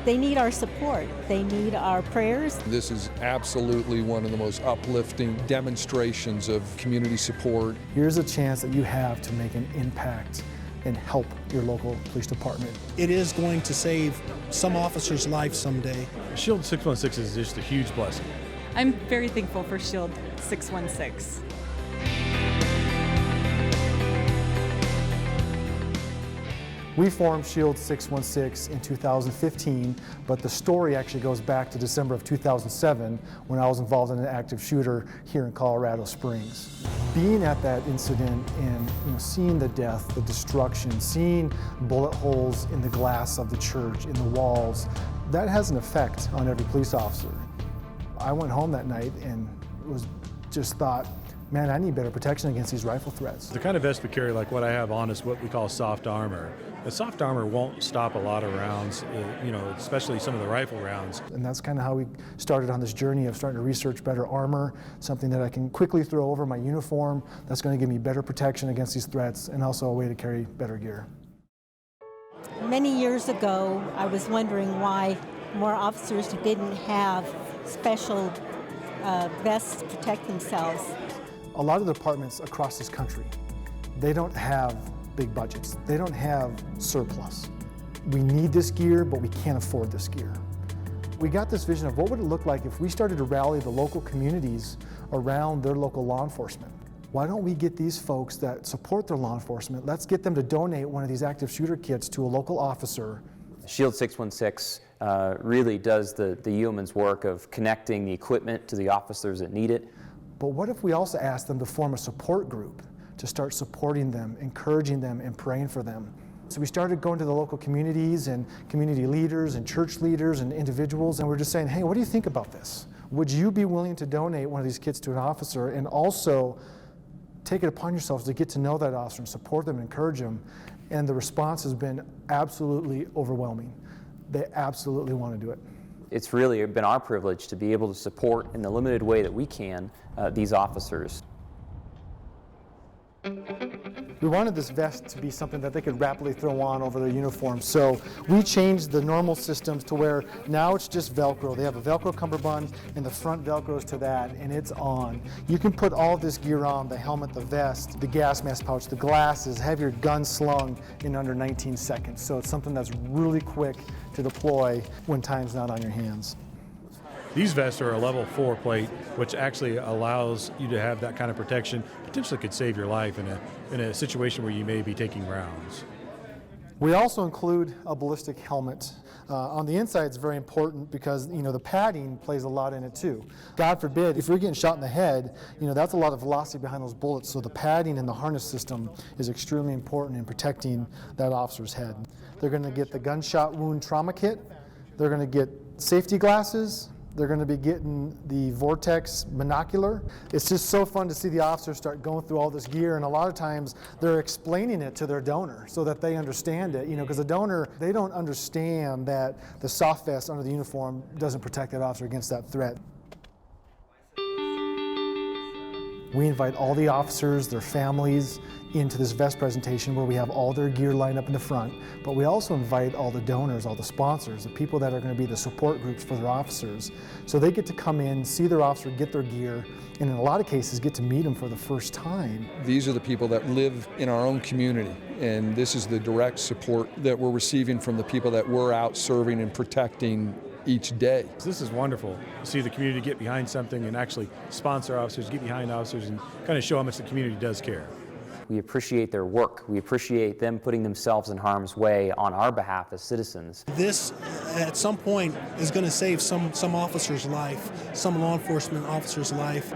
they need our support. They need our prayers. This is absolutely one of the most uplifting demonstrations of community support. Here's a chance that you have to make an impact and help your local police department. It is going to save some officer's life someday. Shield 616 is just a huge blessing. I'm very thankful for Shield 616. We formed Shield 616 in 2015, but the story actually goes back to December of 2007 when I was involved in an active shooter here in Colorado Springs. Being at that incident and seeing the death, the destruction, seeing bullet holes in the glass of the church, in the walls, that has an effect on every police officer. I went home that night and just thought, man, I need better protection against these rifle threats. The kind of vest we carry, like what I have on, is what we call soft armor. The soft armor won't stop a lot of rounds, especially some of the rifle rounds. And that's kind of how we started on this journey of starting to research better armor, something that I can quickly throw over my uniform that's going to give me better protection against these threats and also a way to carry better gear. Many years ago, I was wondering why more officers didn't have special vests to protect themselves. A lot of the departments across this country, they don't have big budgets. They don't have surplus. We need this gear, but we can't afford this gear. We got this vision of what would it look like if we started to rally the local communities around their local law enforcement. Why don't we get these folks that support their law enforcement, let's get them to donate one of these active shooter kits to a local officer. Shield 616 really does the yeoman's work of connecting the equipment to the officers that need it. But what if we also ask them to form a support group to start supporting them, encouraging them, and praying for them? So we started going to the local communities and community leaders and church leaders and individuals, and we're just saying, hey, what do you think about this? Would you be willing to donate one of these kits to an officer and also take it upon yourselves to get to know that officer and support them and encourage them? And the response has been absolutely overwhelming. They absolutely want to do it. It's really been our privilege to be able to support in the limited way that we can these officers. We wanted this vest to be something that they could rapidly throw on over their uniform, so we changed the normal systems to where now it's just Velcro. They have a Velcro cummerbund and the front Velcros to that, and it's on. You can put all of this gear on, the helmet, the vest, the gas mask pouch, the glasses, have your gun slung in under 19 seconds. So it's something that's really quick to deploy when time's not on your hands. These vests are a level 4 plate, which actually allows you to have that kind of protection. Potentially could save your life in a situation where you may be taking rounds. We also include a ballistic helmet. On the inside, it's very important because the padding plays a lot in it too. God forbid, if you're getting shot in the head, that's a lot of velocity behind those bullets. So the padding and the harness system is extremely important in protecting that officer's head. They're going to get the gunshot wound trauma kit. They're going to get safety glasses. They're going to be getting the Vortex monocular. It's just so fun to see the officers start going through all this gear, and a lot of times they're explaining it to their donor so that they understand it, because the donor, they don't understand that the soft vest under the uniform doesn't protect that officer against that threat. We invite all the officers, their families, into this vest presentation where we have all their gear lined up in the front, but we also invite all the donors, all the sponsors, the people that are going to be the support groups for their officers. So they get to come in, see their officer, get their gear, and in a lot of cases get to meet them for the first time. These are the people that live in our own community, and this is the direct support that we're receiving from the people that we're out serving and protecting each day. This is wonderful to see the community get behind something and actually sponsor officers, get behind officers, and kind of show how much the community does care. We appreciate their work. We appreciate them putting themselves in harm's way on our behalf as citizens. This, at some point, is going to save some officer's life, some law enforcement officer's life.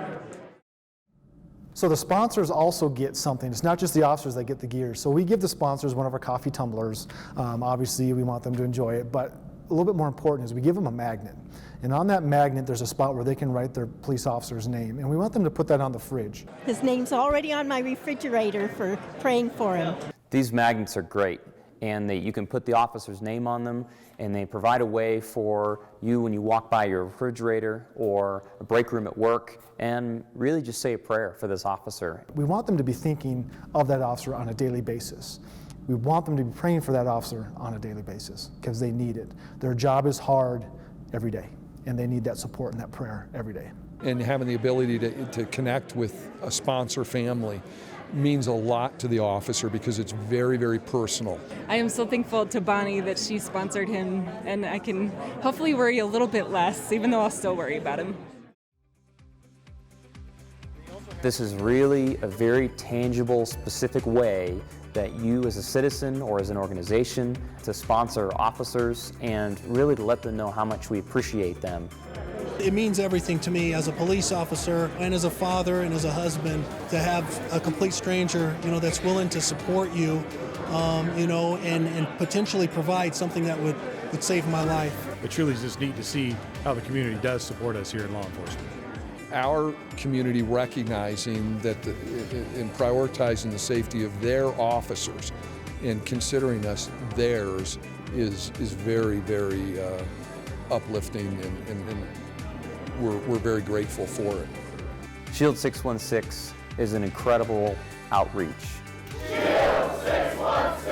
So the sponsors also get something. It's not just the officers that get the gear. So we give the sponsors one of our coffee tumblers. Obviously, we want them to enjoy it, but a little bit more important is we give them a magnet. And on that magnet, there's a spot where they can write their police officer's name. And we want them to put that on the fridge. His name's already on my refrigerator for praying for him. These magnets are great, and you can put the officer's name on them, and they provide a way for you when you walk by your refrigerator or a break room at work and really just say a prayer for this officer. We want them to be thinking of that officer on a daily basis. We want them to be praying for that officer on a daily basis because they need it. Their job is hard every day, and they need that support and that prayer every day. And having the ability to connect with a sponsor family means a lot to the officer because it's very, very personal. I am so thankful to Bonnie that she sponsored him, and I can hopefully worry a little bit less, even though I'll still worry about him. This is really a very tangible, specific way that you as a citizen or as an organization to sponsor officers and really to let them know how much we appreciate them. It means everything to me as a police officer and as a father and as a husband to have a complete stranger, that's willing to support you, and potentially provide something that would save my life. It truly is just neat to see how the community does support us here in law enforcement. Our community recognizing that and prioritizing the safety of their officers and considering us theirs is very, very uplifting, and we're very grateful for it. Shield 616 is an incredible outreach. Shield 616!